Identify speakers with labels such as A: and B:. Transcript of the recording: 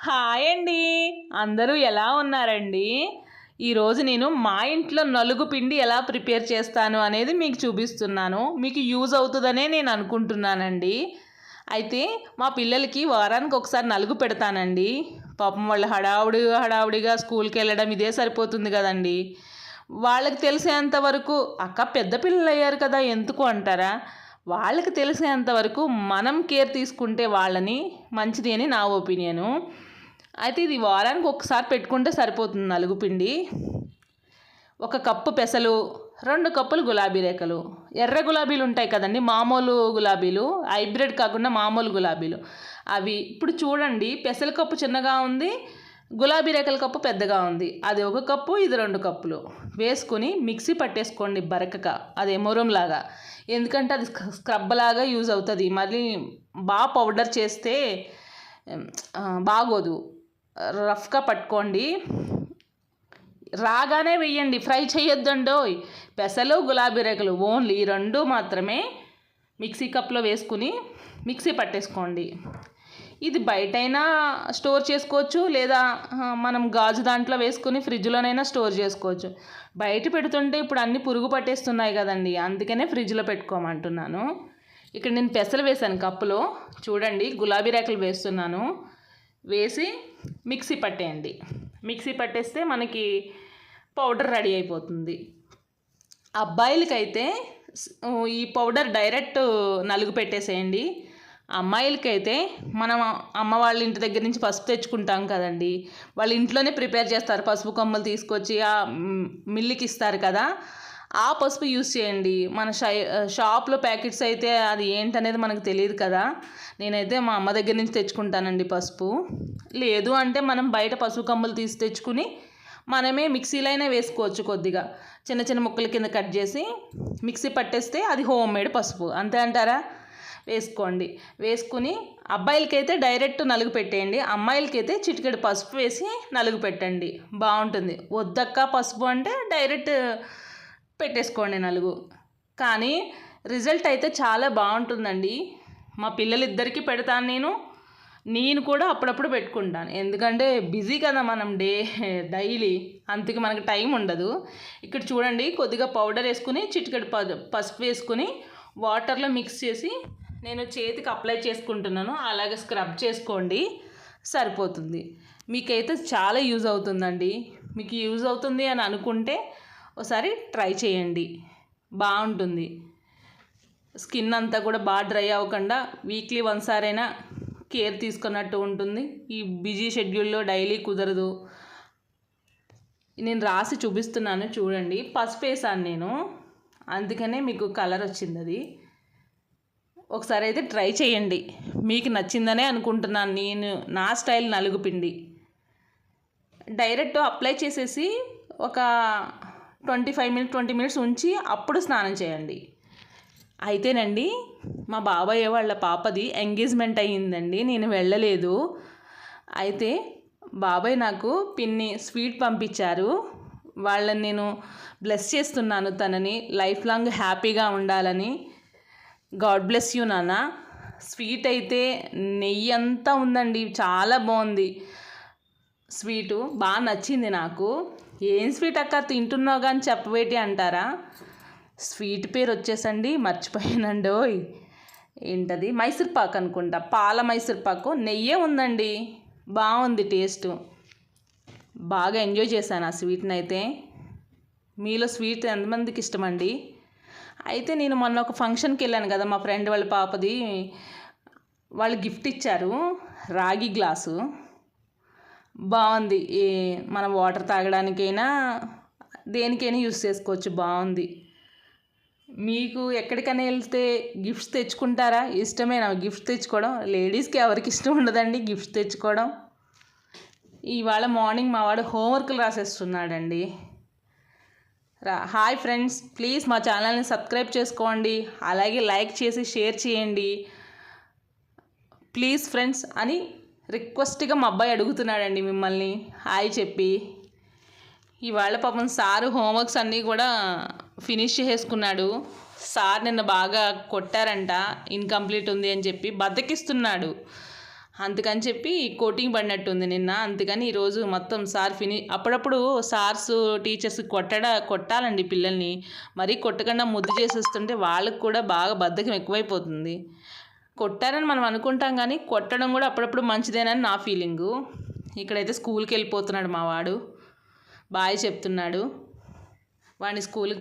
A: Hi అండి. అందరూ ఎలా ఉన్నారండి? ఈరోజు నేను మా ఇంట్లో నలుగు పిండి ఎలా ప్రిపేర్ చేస్తాను అనేది మీకు చూపిస్తున్నాను. మీకు యూజ్ అవుతుందనే నేను అనుకుంటున్నానండి. అయితే మా పిల్లలకి వారానికి ఒకసారి నలుగు పెడతానండి. పాపం వాళ్ళు హడావుడిగా స్కూల్కి వెళ్ళడం ఇదే సరిపోతుంది కదండి. వాళ్ళకి తెలిసేంత వరకు అక్క పెద్ద పిల్లలు అయ్యారు కదా ఎందుకు అంటారా? వాళ్ళకి తెలిసేంత వరకు మనం కేర్ తీసుకుంటే వాళ్ళని మంచిది అని నా ఒపీనియను. అయితే ఇది వారానికి ఒకసారి పెట్టుకుంటే సరిపోతుంది నలుగు పిండి. 1 కప్పు పెసలు, 2 కప్పులు గులాబీ రేఖలు. ఎర్ర గులాబీలు ఉంటాయి కదండి, మామూలు గులాబీలు, హైబ్రిడ్ కాకుండా మామూలు గులాబీలు అవి. ఇప్పుడు చూడండి, పెసల కప్పు చిన్నగా ఉంది, గులాబీ రేఖల కప్పు పెద్దగా ఉంది. అది 1 కప్పు, ఇది 2 కప్పులు వేసుకుని మిక్సీ పట్టేసుకోండి బరకగా, అదే మురంలాగా. ఎందుకంటే అది స్క్రబ్ లాగా యూజ్ అవుతుంది. మళ్ళీ బాగా పౌడర్ చేస్తే బాగోదు. రఫ్గా పట్టుకోండి, రాగానే వేయండి, ఫ్రై చేయొద్దండోయ్. పెసలు గులాబీ రేఖలు ఓన్లీ ఈ 2 మాత్రమే మిక్సీ కప్లో వేసుకుని మిక్సీ పట్టేసుకోండి. ఇది బయటైనా స్టోర్ చేసుకోవచ్చు, లేదా మనం గాజు దాంట్లో వేసుకుని ఫ్రిడ్జ్లోనైనా స్టోర్ చేసుకోవచ్చు. బయట పెడుతుంటే ఇప్పుడు అన్నీ పురుగు పట్టేస్తున్నాయి కదండి, అందుకనే ఫ్రిడ్జ్లో పెట్టుకోమంటున్నాను. ఇక్కడ నేను పెసలు వేసాను కప్పులో, చూడండి గులాబీ రేఖలు వేస్తున్నాను. వేసి మిక్సీ పట్టేయండి. మిక్సీ పట్టేస్తే మనకి పౌడర్ రెడీ అయిపోతుంది. అబ్బాయిలకైతే ఈ పౌడర్ డైరెక్ట్ నలుగు పెట్టేసేయండి. అమ్మాయిలకైతే మనం అమ్మ వాళ్ళ ఇంటి దగ్గర నుంచి పసుపు తెచ్చుకుంటాం కదండి, వాళ్ళు ఇంట్లోనే ప్రిపేర్ చేస్తారు. పసుపు కొమ్మలు తీసుకొచ్చి ఆ మిల్లుకి ఇస్తారు కదా, ఆ పసుపు యూస్ చేయండి. మన షాప్లో ప్యాకెట్స్ అయితే అది ఏంటనేది మనకు తెలియదు కదా. నేనైతే మా అమ్మ దగ్గర నుంచి తెచ్చుకుంటానండి పసుపు. లేదు అంటే మనం బయట పసుపు కొమ్మలు తీసి తెచ్చుకుని మనమే మిక్సీలో వేసుకోవచ్చు. కొద్దిగా చిన్న చిన్న ముక్కల కింద కట్ చేసి మిక్సీ పట్టేస్తే అది హోమ్ మేడ్ పసుపు, అంతే అంటారా? వేసుకోండి. వేసుకుని అబ్బాయిలకైతే డైరెక్ట్ నలుగు పెట్టేయండి, అమ్మాయిలకైతే చిటికెడు పసుపు వేసి నలుగు పెట్టండి, బాగుంటుంది. వద్దక్క పసుపు అంటే డైరెక్ట్ పెట్టేసుకోండి నలుగు. కానీ రిజల్ట్ అయితే చాలా బాగుంటుందండి. మా పిల్లలిద్దరికీ పెడతాను నేను కూడా అప్పుడప్పుడు పెట్టుకుంటాను. ఎందుకంటే బిజీ కదా మనం డైలీ, అందుకే మనకు టైం ఉండదు. ఇక్కడ చూడండి, కొద్దిగా పౌడర్ వేసుకుని చిటికెడు పసుపు వేసుకుని వాటర్లో మిక్స్ చేసి నేను చేతికి అప్లై చేసుకుంటున్నాను. అలాగే స్క్రబ్ చేసుకోండి, సరిపోతుంది. మీకైతే చాలా యూజ్ అవుతుందండి. మీకు యూజ్ అవుతుంది అని అనుకుంటే ఒకసారి ట్రై చేయండి, బాగుంటుంది. స్కిన్ అంతా కూడా బాగా డ్రై అవ్వకుండా వీక్లీ వన్సారి అయినా కేర్ తీసుకున్నట్టు ఉంటుంది. ఈ బిజీ షెడ్యూల్లో డైలీ కుదరదు. నేను రాసి చూపిస్తున్నాను చూడండి, పసుపు వేసాను నేను, అందుకనే మీకు కలర్ వచ్చింది. అది ఒకసారి అయితే ట్రై చేయండి, మీకు నచ్చిందనే అనుకుంటున్నాను. నేను నా స్టైల్ నలుగు పిండి డైరెక్ట్ అప్లై చేసేసి ఒక 20 మినిట్స్ ఉంచి అప్పుడు స్నానం చేయండి. అయితేనండి, మా బాబాయ్ వాళ్ళ పాపది ఎంగేజ్మెంట్ అయ్యిందండి, నేను వెళ్ళలేదు. అయితే బాబాయ్ నాకు పిన్ని స్వీట్ పంపించారు. వాళ్ళని నేను బ్లెస్ చేస్తున్నాను, తనని లైఫ్ లాంగ్ హ్యాపీగా ఉండాలని. గాడ్ బ్లెస్ యూ నాన్న. స్వీట్ అయితే నెయ్యి అంతా ఉందండి, చాలా బాగుంది. స్వీటు బాగా నచ్చింది నాకు. ఏం స్వీట్ అక్క తింటున్నావు కానీ చెప్పవేటి అంటారా? స్వీట్ పేరు వచ్చేసండి మర్చిపోయానండి. ఏంటది, మైసూర్ పాక్ అనుకుంటా, పాల మైసూర్ పాకు, నెయ్యే ఉందండి, బాగుంది టేస్ట్. బాగా ఎంజాయ్ చేశాను ఆ స్వీట్ని అయితే. మీలో స్వీట్ ఎంతమందికి ఇష్టమండి? అయితే నేను మొన్న ఒక ఫంక్షన్కి వెళ్ళాను కదా, మా ఫ్రెండ్ వాళ్ళ పాపది, వాళ్ళు గిఫ్ట్ ఇచ్చారు రాగి గ్లాసు, బాగుంది. మనం వాటర్ తాగడానికైనా దేనికైనా యూస్ చేసుకోవచ్చు, బాగుంది. మీకు ఎక్కడికైనా వెళ్తే గిఫ్ట్స్ తెచ్చుకుంటారా? ఇష్టమేనా గిఫ్ట్స్ తెచ్చుకోవడం? లేడీస్కి ఎవరికి ఇష్టం ఉండదండి గిఫ్ట్స్ తెచ్చుకోవడం. ఇవాళ మార్నింగ్ మా వాడు హోంవర్క్లు రాసేస్తున్నాడండి. హాయ్ ఫ్రెండ్స్, ప్లీజ్ మా ఛానల్ని సబ్స్క్రైబ్ చేసుకోండి, అలాగే లైక్ చేసి షేర్ చేయండి ప్లీజ్ ఫ్రెండ్స్ అని రిక్వెస్ట్గా మా అబ్బాయి అడుగుతున్నాడండి మిమ్మల్ని హాయ్ చెప్పి. ఇవాళ పాపం సారు హోంవర్క్స్ అన్నీ కూడా ఫినిష్ చేసుకున్నాడు. సార్ నిన్న బాగా కొట్టారంట, ఇన్కంప్లీట్ ఉంది అని చెప్పి బద్దకిస్తున్నాడు. అందుకని చెప్పి కోటింగ్ పడినట్టుంది నిన్న. అందుకని ఈరోజు మొత్తం సార్ అప్పుడప్పుడు సార్స్ టీచర్స్ కొట్టాలండి పిల్లల్ని. మరీ కొట్టకుండా ముద్దు చేసేస్తుంటే వాళ్ళకు కూడా బాగా బద్ధకం ఎక్కువైపోతుంది. కొట్టారని మనం అనుకుంటాం కానీ కొట్టడం కూడా అప్పుడప్పుడు మంచిదేనని నా ఫీలింగు. ఇక్కడైతే స్కూల్కి వెళ్ళిపోతున్నాడు మా వాడు. బాయ్ చెప్తున్నాడు. వాడిని స్కూల్కి